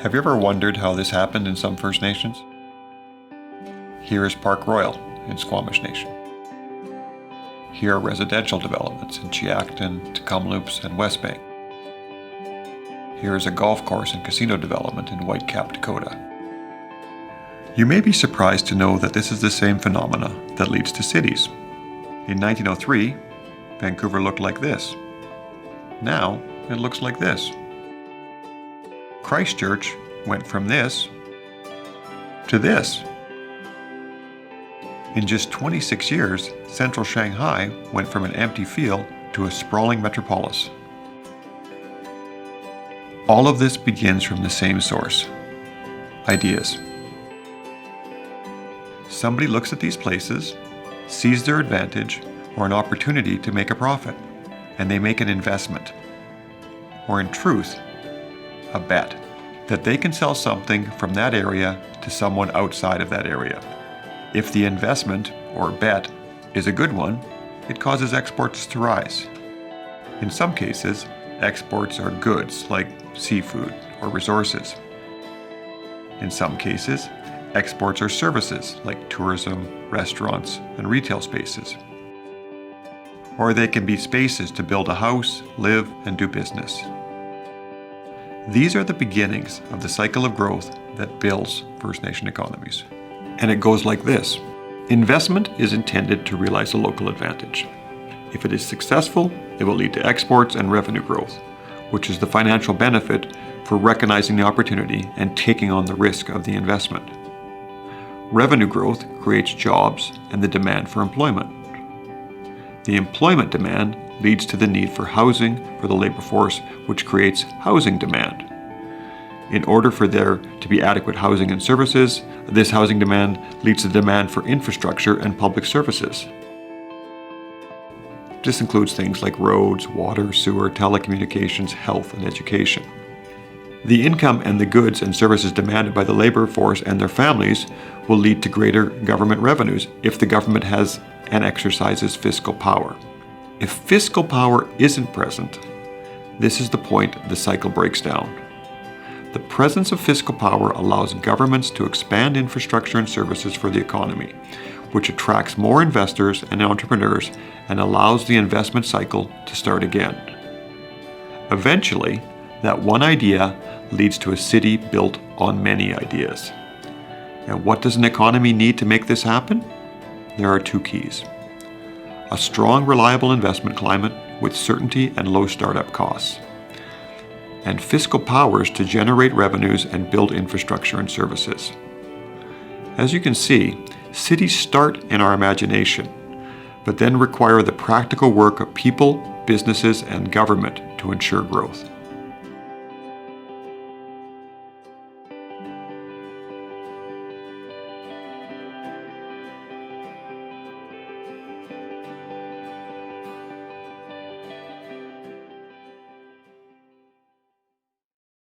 Have you ever wondered how this happened in some First Nations? Here is Park Royal in Squamish Nation. Here are residential developments in Chiacton, Tecumloops, and West Bank. Here is a golf course and casino development in Whitecap, Dakota. You may be surprised to know that this is the same phenomena that leads to cities. In 1903, Vancouver looked like this. Now it looks like this. Christchurch went from this to this. In just 26 years, central Shanghai went from an empty field to a sprawling metropolis. All of this begins from the same source: ideas. Somebody looks at these places, sees their advantage or an opportunity to make a profit, and they make an investment, or in truth, a bet, that they can sell something from that area to someone outside of that area. If the investment, or bet, is a good one, it causes exports to rise. In some cases, exports are goods like seafood or resources. In some cases, exports are services like tourism, restaurants, and retail spaces. Or they can be spaces to build a house, live, and do business. These are the beginnings of the cycle of growth that builds First Nation economies. And it goes like this. Investment is intended to realize a local advantage. If it is successful, it will lead to exports and revenue growth, which is the financial benefit for recognizing the opportunity and taking on the risk of the investment. Revenue growth creates jobs and the demand for employment. The employment demand leads to the need for housing for the labor force, which creates housing demand. In order for there to be adequate housing and services, this housing demand leads to demand for infrastructure and public services. This includes things like roads, water, sewer, telecommunications, health, and education. The income and the goods and services demanded by the labor force and their families will lead to greater government revenues if the government has and exercises fiscal power. If fiscal power isn't present, this is the point the cycle breaks down. The presence of fiscal power allows governments to expand infrastructure and services for the economy, which attracts more investors and entrepreneurs and allows the investment cycle to start again. Eventually, that one idea leads to a city built on many ideas. And what does an economy need to make this happen? There are two keys: a strong, reliable investment climate with certainty and low startup costs, and fiscal powers to generate revenues and build infrastructure and services. As you can see, cities start in our imagination, but then require the practical work of people, businesses, and government to ensure growth.